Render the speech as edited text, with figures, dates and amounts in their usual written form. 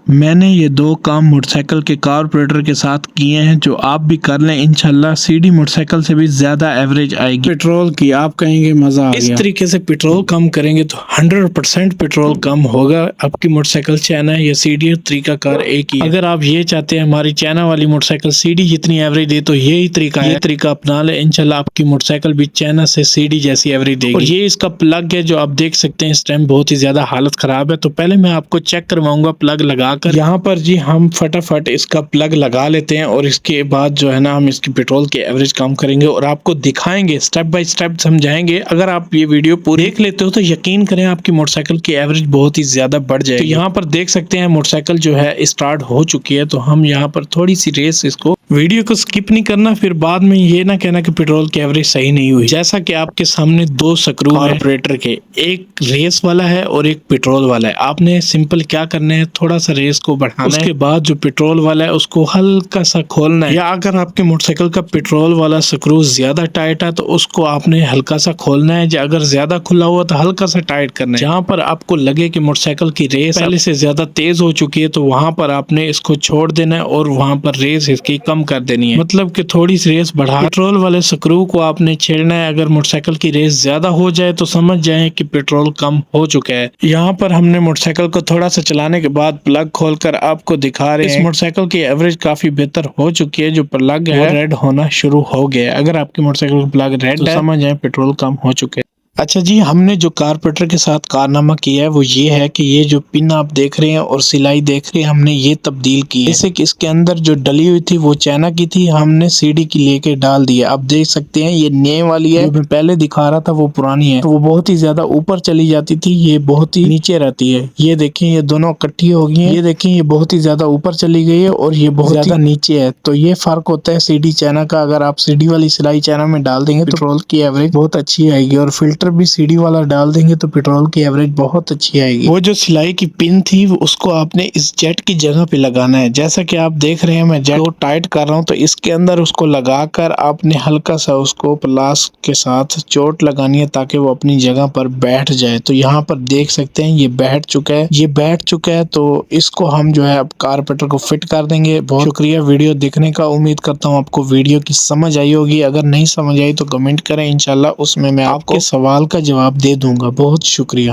मैंने ये 2 काम मोटरसाइकिल के कार्बोरेटर के साथ किए हैं, जो आप भी कर लें इंशाल्लाह सीडी मोटरसाइकिल से भी ज्यादा एवरेज आएगी पेट्रोल की। आप कहेंगे मजा आ गया। इस तरीके से पेट्रोल कम करेंगे तो 100% पेट्रोल कम होगा। आपकी मोटरसाइकिल चाइना या सीडी तरीकाकार एक ही है। अगर आप ये चाहते हैं हमारी चाइना वाली मोटरसाइकिल सीडी जितनी एवरेज दे तो यही तरीका है, ये तरीका अपना ले, इंशाल्लाह आपकी मोटरसाइकिल भी चाइना से सीडी जैसी एवरेज देगी। और ये इसका प्लग है जो आप देख सकते हैं इस टाइम बहुत ही ज्यादा हालत खराब है। तो पहले मैं आपको चेक करवाऊंगा प्लग लगाकर। यहाँ पर जी हम फटाफट इसका प्लग लगा लेते हैं और इसके बाद जो है ना हम इसकी पेट्रोल की एवरेज कम करेंगे और आपको दिखाएंगे, स्टेप बाय स्टेप समझाएंगे। अगर आप ये वीडियो पूरी देख लेते हो तो यकीन करें आपकी मोटरसाइकिल की एवरेज बहुत ही ज्यादा बढ़ जाएगी। तो यहाँ पर देख सकते हैं मोटरसाइकिल जो है स्टार्ट हो चुकी है। तो हम यहाँ पर थोड़ी सी रेस, इसको वीडियो को स्किप नहीं करना, फिर बाद में ये ना कहना कि पेट्रोल की एवरेज सही नहीं हुई। जैसा कि आपके सामने 2 स्क्रू है कार्बोरेटर के, एक रेस वाला है और एक पेट्रोल वाला है। आपने सिंपल क्या करना है, थोड़ा सा रेस को बढ़ाना है, उसके बाद जो पेट्रोल वाला है उसको हल्का सा खोलना है। या अगर आपके मोटरसाइकिल का पेट्रोल वाला स्क्रू ज्यादा टाइट है तो उसको आपने हल्का सा खोलना है। अगर ज्यादा खुला हुआ तो हल्का सा टाइट करना है। जहाँ पर आपको लगे कि मोटरसाइकिल की रेस पहले से ज्यादा तेज हो चुकी है तो वहां पर आपने इसको छोड़ देना है और वहां पर रेस इसकी कम कर देनी है। मतलब कि थोड़ी सी रेस बढ़ा पेट्रोल वाले स्क्रू को आपने छेड़ना है। अगर मोटरसाइकिल की रेस ज्यादा हो जाए तो समझ जाए कि पेट्रोल कम हो चुका है। यहाँ पर हमने मोटरसाइकिल को थोड़ा सा चलाने के बाद प्लग खोलकर आपको दिखा रहे हैं। इस मोटरसाइकिल की एवरेज काफी बेहतर हो चुकी है। जो प्लग है रेड होना शुरू हो गया है। अगर आपकी मोटरसाइकिल का प्लग रेड है समझ जाए पेट्रोल कम हो चुके हैं। अच्छा जी, हमने जो कार्बोरेटर के साथ कारनामा किया है वो ये है कि ये जो पिन आप देख रहे हैं और सिलाई देख रहे हैं हमने ये तब्दील की है। जैसे कि इसके अंदर जो डली हुई थी वो चाइना की थी, हमने सीडी की लेके डाल दी है। आप देख सकते हैं ये नए वाली है, जो मैं पहले दिखा रहा था वो पुरानी है। तो वो बहुत ही ज्यादा ऊपर चली जाती थी, ये बहुत ही नीचे रहती है। ये देखें ये दोनों इकट्ठी हो गई है। ये देखें ये बहुत ही ज्यादा ऊपर चली गई है और ये बहुत ज्यादा नीचे है। तो ये फर्क होता है सीडी चाइना का। अगर आप सीडी वाली सिलाई चाइना में डाल देंगे तो पेट्रोल की एवरेज बहुत अच्छी आएगी और फिल्टर भी सीडी वाला डाल देंगे तो पेट्रोल की एवरेज बहुत अच्छी आएगी। वो जो सिलाई की पिन थी उसको आपने इस जेट की जगह पे लगाना है। जैसा कि आप देख रहे हैं मैं जेट को टाइट कर रहा हूँ तो इसके अंदर उसको लगाकर आपने हल्का सा उसको प्लास के साथ चोट लगानी है ताकि वो अपनी जगह पर बैठ जाए। तो यहाँ पर देख सकते हैं ये बैठ चुका है, ये बैठ चुका है। तो इसको हम जो है अब कार्बोरेटर को फिट कर देंगे। बहुत शुक्रिया वीडियो देखने का। उम्मीद करता हूँ आपको वीडियो की समझ आई होगी। अगर नहीं समझ आई तो कमेंट करें, इंशाल्लाह उसमें मैं आपको सवाल का जवाब दे दूंगा। बहुत शुक्रिया।